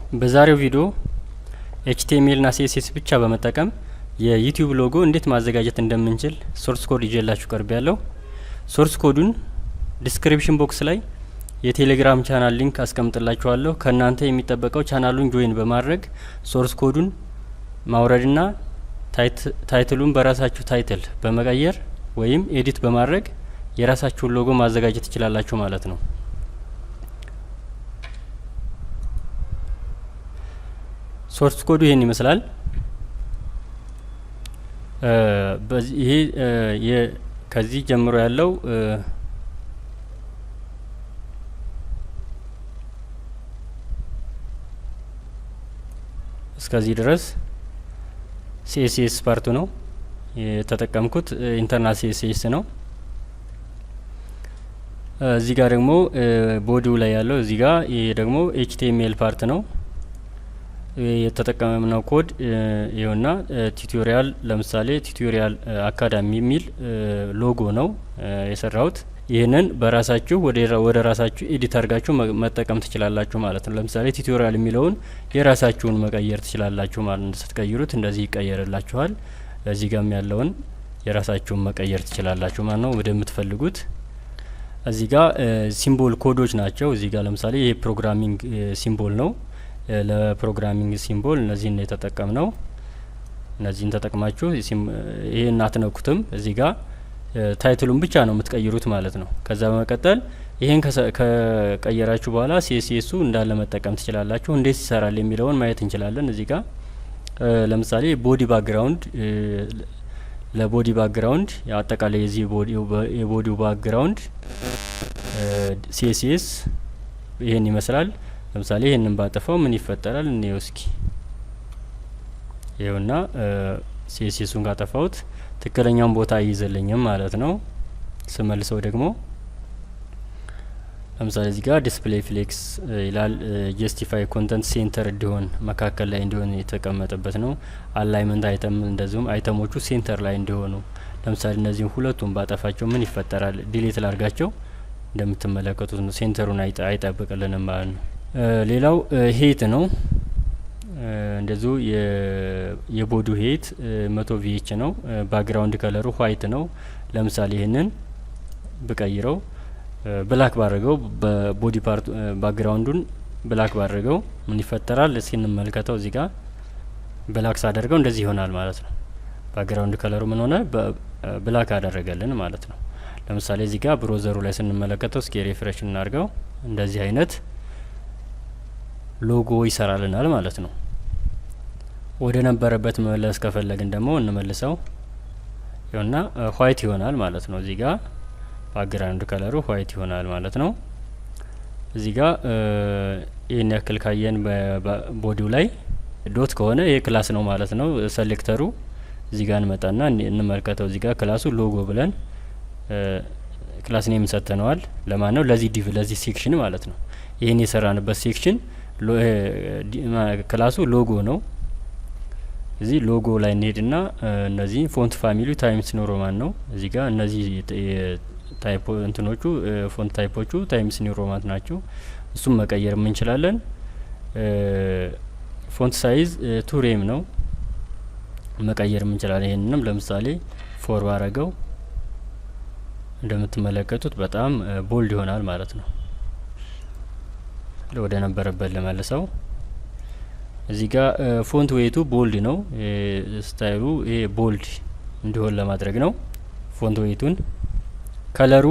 በዛሬው ቪዲዮ ኤችቲኤምኤል እና ሲኤስኤስ ብቻ በመጠቀም የዩቲዩብ ሎጎ እንዴት ማዘጋጀት እንደምንችል ሶርስ ኮድ ይዤላችሁ ቀርብ ያለው። ሶርስ ኮዱን ዲስክሪፕሽን ቦክስ ላይ የቴሌግራም ቻናል ሊንክ አስቀምጥላችኋለሁ። ከእናንተ የሚጠበቀው ቻናሉን ጆይን በማድረግ ሶርስ ኮዱን ማውረድና ታይትሉን በራሳችሁ ታይትል በመቀየር ወይም ኤዲት በማድረግ የራሳችሁን ሎጎ ማዘጋጀት ትችላላችሁ ማለት ነው። ሶርስ ኮዱ ይሄን ይመስላል። ይሄ ከዚህ ጀምሮ ያለው እስከዚህ ድረስ ሲኤስኤስ ፓርቱ ነው የተጠቀምኩት። ኢንተርናል ሲኤስኤስ ነው። እዚህ ጋር ደግሞ ቦዲው ላይ ያለው እዚህ ጋር ይሄ ደግሞ ኤችቲኤምኤል ፓርት ነው። የተጠቀመው ኮድ ይኸውና ቲዩቶሪያል፣ ለምሳሌ ቲዩቶሪያል አካዳሚ የሚል ሎጎ ነው የሰራሁት። ይህንን በራሳችሁ ወደ ራሳችሁ ኤዲት አድርጋችሁ መጠቀም ትችላላችሁ ማለት ነው። ለምሳሌ ቲዩቶሪያል የሚለውን የራሳችሁን መቀየር ትችላላችሁ ማለት ነው። ስትቀይሩት እንደዚህ ይቀየርላችኋል። እዚህ ጋም ያለውን የራሳችሁን መቀየር ትችላላችሁ ማለት ነው ወደምትፈልጉት። እዚህ ጋር ሲምቦል ኮዶች ናቸው። እዚህ ጋር ለምሳሌ ይሄ ፕሮግራሚንግ ሲምቦል ነው። ለፕሮግራሚንግ ሲምቦል እነዚህን የተጠቀም ነው። እነዚህን ተጠቅማችሁ ይሄን አትነኩትም። እዚህ ጋር ታይትሉን ብቻ ነው የምትቀይሩት ማለት ነው። ከዛ በመቀጠል ይሄን ከቀየራችሁ በኋላ ሲኤስኤሱ እንዳለ መጠቀም ትችላላችሁ። እንዴት ይሰራል የሚለውን ማየት እንችላለን። እዚህ ጋር ለምሳሌ ቦዲ ባክግራውንድ፣ ለቦዲ ባክግራውንድ አጠቃላይ የዚህ የቦዲው ባክግራውንድ ሲኤስኤስ ይሄን ይመስላል። ለምሳሌ ይሄንን ባጠፋው ምን ይፈጠራል እንየው እስኪ። ይኸውና ሲኤስኤሱን ካጠፋውት ትክክለኛውን ቦታ ይይዝልኝም ማለት ነው። ስመልሰው ደግሞ ለምሳሌ እዚህ ጋር ዲስፕሌይ ፍሌክስ ይላል። ጀስቲፋይ ኮንተንት ሴንተር እንዲሆን መካከል ላይ እንዲሆን የተቀመጠበት ነው። አላይመንት አይተም እንደዚሁም አይተሞቹ ሴንተር ላይ እንዲሆኑ። ለምሳሌ እነዚህን ሁለቱን ባጠፋቸው ምን ይፈጠራል? ዲሊት ላርጋቸው። እንደምትመለከቱት ነው ሴንተሩን አይጠብቅልንም ማለት ነው። ሌላው ሄት ነው። እንደዚሁ የቦዲው ሄት 100 ቪኤች ነው። ባክግራውንድ ከለሩ ዋይት ነው። ለምሳሌ ይህንን ብቀይረው ብላክ ባድርገው በቦዲ ፓርት ባክግራውንዱን ብላክ ባድርገው ምን ይፈጠራል? እስኪ እንመልከተው። እዚህ ጋር ብላክ ሳደርገው እንደዚህ ይሆናል ማለት ነው። ባክግራውንድ ከለሩ ምን ሆነ? ብላክ አደረገልን ማለት ነው። ለምሳሌ እዚህ ጋር ብሮዘሩ ላይ ስንመለከተው እስኪ ሪፍሬሽ እናድርገው። እንደዚህ አይነት ሎጎ ይሰራልናል ማለት ነው። ወደ ነበረበት መመለስ ከፈለግን ደግሞ እንመልሰው። ይኸውና ዋይት ይሆናል ማለት ነው። እዚህ ጋር ባክግራውንድ ከለሩ ዋይት ይሆናል ማለት ነው። እዚህ ጋር ይህን ያክል ካየን በቦዲው ላይ ዶት ከሆነ ይህ ክላስ ነው ማለት ነው። ሰሌክተሩ እዚህ ጋር እንመጣና እንመልከተው። እዚህ ጋር ክላሱ ሎጎ ብለን ክላስ ኔም ሰጥተነዋል። ለማን ነው? ለዚህ ዲቭ ለዚህ ሴክሽን ማለት ነው። ይህን የሰራንበት ሴክሽን ክላሱ ሎጎ ነው። እዚህ ሎጎ ላይ እንሄድና እነዚህ ፎንት ፋሚሊ ታይምስ ኒው ሮማን ነው። እዚህ ጋር እነዚህ ታይፖ እንትኖቹ ፎንት ታይፖቹ ታይምስ ኒው ሮማን ናቸው። እሱም መቀየር እንችላለን። ፎንት ሳይዝ ቱሬም ነው መቀየር እንችላለን። ይሄንንም ለምሳሌ ፎር ባረገው እንደምትመለከቱት በጣም ቦልድ ይሆናል ማለት ነው። ወደ ነበረበት ለመልሰው። እዚህ ጋር ፎንት ዌይቱ ቦልድ ነው። ስታይሉ ይሄ ቦልድ እንዲሆን ለማድረግ ነው ፎንት ዌይቱን። ከለሩ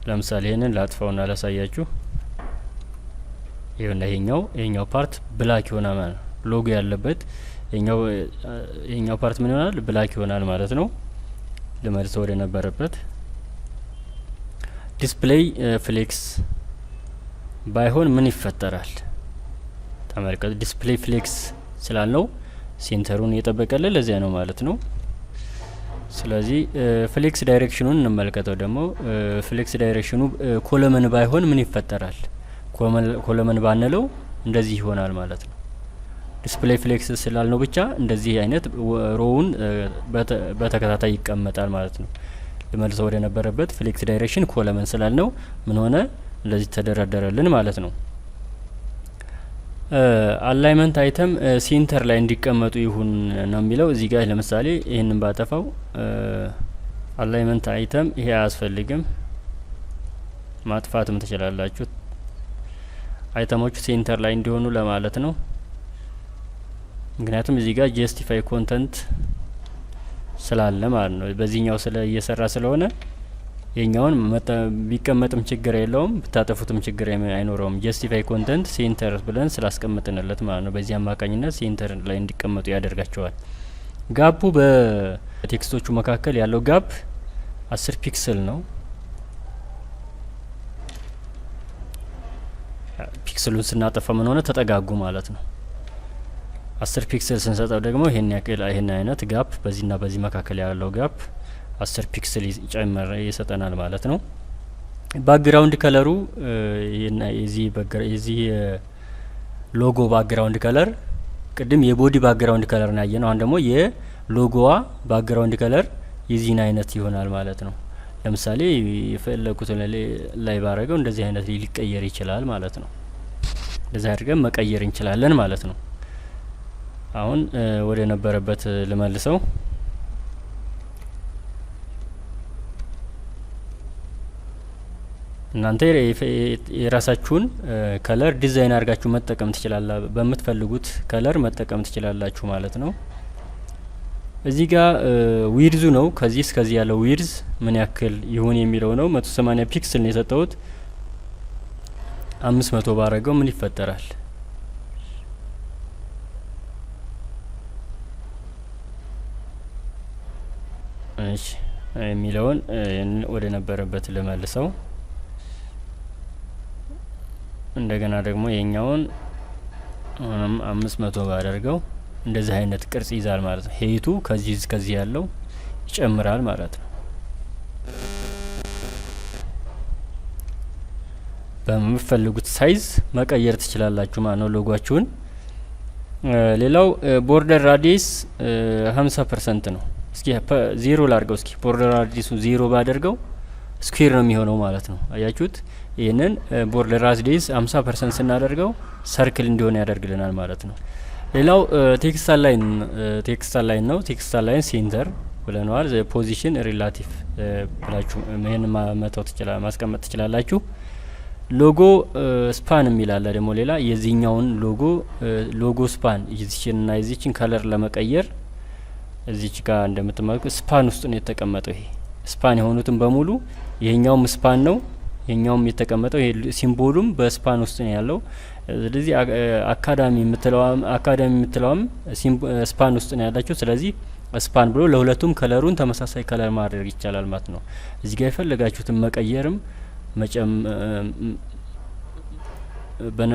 ለምሳሌ ይሄንን ላጥፋውና ላሳያችሁ። ይሄውና ይሄኛው ፓርት ብላክ ይሆናል ማለት ነው። ሎጎ ያለበት ይሄኛው ፓርት ምን ይሆናል? ብላክ ይሆናል ማለት ነው። ልመልሰው ወደ ነበረበት። ዲስፕሌይ ፍሌክስ ባይሆን ምን ይፈጠራል? ተመልከቱ። ዲስፕሌይ ፍሌክስ ስላልነው ሴንተሩን እየጠበቀልን ለዚያ ነው ማለት ነው። ስለዚህ ፍሌክስ ዳይሬክሽኑን እንመልከተው። ደግሞ ፍሌክስ ዳይሬክሽኑ ኮለመን ባይሆን ምን ይፈጠራል? ኮለመን ባንለው እንደዚህ ይሆናል ማለት ነው። ዲስፕሌይ ፍሌክስ ስላልነው ብቻ እንደዚህ አይነት ሮውን በተከታታይ ይቀመጣል ማለት ነው። ልመልሰው ወደ ነበረበት ፍሌክስ ዳይሬክሽን ኮለመን ስላልነው ምን ሆነ? እንደዚህ ተደረደረልን ማለት ነው። አላይመንት አይተም ሴንተር ላይ እንዲቀመጡ ይሁን ነው የሚለው። እዚህ ጋር ለምሳሌ ይህንን ባጠፋው አላይመንት አይተም ይሄ አያስፈልግም፣ ማጥፋትም ትችላላችሁ። አይተሞቹ ሴንተር ላይ እንዲሆኑ ለማለት ነው። ምክንያቱም እዚህ ጋር ጀስቲፋይ ኮንተንት ስላለ ማለት ነው። በዚህኛው እየሰራ ስለሆነ የኛውን ቢቀመጥም ችግር የለውም፣ ብታጠፉትም ችግር አይኖረውም። ጀስቲፋይ ኮንተንት ሴንተር ብለን ስላስቀምጥንለት ማለት ነው። በዚህ አማካኝነት ሴንተር ላይ እንዲቀመጡ ያደርጋቸዋል። ጋፑ በቴክስቶቹ መካከል ያለው ጋፕ 10 ፒክስል ነው። ፒክስሉን ስናጠፋ ምን ሆነ? ተጠጋጉ ማለት ነው። 10 ፒክስል ስንሰጠው ደግሞ ይሄን ያክል ይሄን አይነት ጋፕ በዚህና በዚህ መካከል ያለው ጋፕ 10 ፒክስል ይጨመር ይሰጠናል ማለት ነው። ባክግራውንድ ከለሩ የዚህ ሎጎ ባክግራውንድ ከለር ቅድም የቦዲ ባክግራውንድ ከለር ነው ያየነው። አሁን ደግሞ የሎጎዋ ባክግራውንድ ከለር የዚህን አይነት ይሆናል ማለት ነው። ለምሳሌ የፈለኩት ላይ ባረገው እንደዚህ አይነት ሊቀየር ይችላል ማለት ነው። እንደዚህ አድርገን መቀየር እንችላለን ማለት ነው። አሁን ወደ ነበረበት ልመልሰው። እናንተ የራሳችሁን ከለር ዲዛይን አድርጋችሁ መጠቀም ትችላላችሁ። በምትፈልጉት ከለር መጠቀም ትችላላችሁ ማለት ነው። እዚህ ጋር ዊድዙ ነው። ከዚህ እስከዚህ ያለው ዊድዝ ምን ያክል ይሁን የሚለው ነው። 180 ፒክስል ነው የሰጠሁት። 500 ባረገው ምን ይፈጠራል? እሺ የሚለውን ወደ ነበረበት ልመልሰው። እንደገና ደግሞ የኛውን 500 ባደርገው እንደዚህ አይነት ቅርጽ ይዛል ማለት ነው። ሄይቱ ከዚህ እስከዚህ ያለው ይጨምራል ማለት ነው። በምትፈልጉት ሳይዝ መቀየር ትችላላችሁ ማለት ነው ሎጓችሁን። ሌላው ቦርደር ራዲየስ 50% ነው። እስኪ 0 ላድርገው። እስኪ ቦርደር ራዲየሱ 0 ባደርገው ስኩዌር ነው የሚሆነው ማለት ነው። አያችሁት? ይህንን ቦርደር ራዲየስ 50% ስናደርገው ሰርክል እንዲሆን ያደርግልናል ማለት ነው። ሌላው ቴክስት ላይን ነው። ቴክስት ላይን ሴንተር ብለነዋል። ፖዚሽን ሪላቲቭ ብላችሁ ይሄን ማስቀመጥ ትችላላችሁ። ሎጎ ስፓን የሚላለ ደግሞ ሌላ የዚህኛውን ሎጎ ስፓን የዚችንና የዚችን ከለር ለመቀየር እዚች ጋር እንደምትመለከቱ ስፓን ውስጥ ነው የተቀመጠው። ይሄ ስፓን የሆኑትን በሙሉ ይሄኛውም ስፓን ነው፣ ይሄኛውም የተቀመጠው ይሄ ሲምቦሉም በስፓን ውስጥ ነው ያለው። ስለዚህ አካዳሚ የምትለዋም ስፓን ውስጥ ነው ያላችሁ። ስለዚህ ስፓን ብሎ ለሁለቱም ከለሩን ተመሳሳይ ከለር ማድረግ ይቻላል ማለት ነው። እዚህ ጋር የፈለጋችሁትን መቀየርም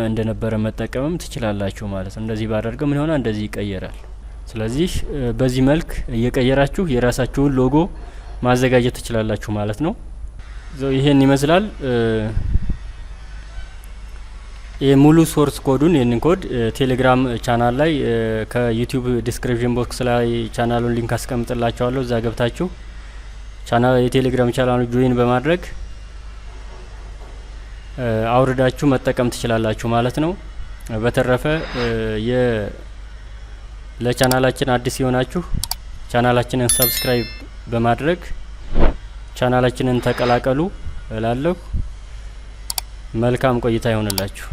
እንደነበረ መጠቀምም ትችላላችሁ ማለት ነው። እንደዚህ ባደርገው ምን ይሆናል? እንደዚህ ይቀየራል። ስለዚህ በዚህ መልክ እየቀየራችሁ የራሳችሁን ሎጎ ማዘጋጀት ትችላላችሁ ማለት ነው። ይሄን ይመስላል። የሙሉ ሶርስ ኮዱን ይህንን ኮድ ቴሌግራም ቻናል ላይ ከዩቲዩብ ዲስክሪፕሽን ቦክስ ላይ ቻናሉን ሊንክ አስቀምጥላችኋለሁ። እዛ ገብታችሁ የቴሌግራም ቻናሉ ጆይን በማድረግ አውርዳችሁ መጠቀም ትችላላችሁ ማለት ነው። በተረፈ ለቻናላችን አዲስ የሆናችሁ ቻናላችንን ሰብስክራይብ በማድረግ ቻናላችንን ተቀላቀሉ እላለሁ። መልካም ቆይታ ይሆንላችሁ።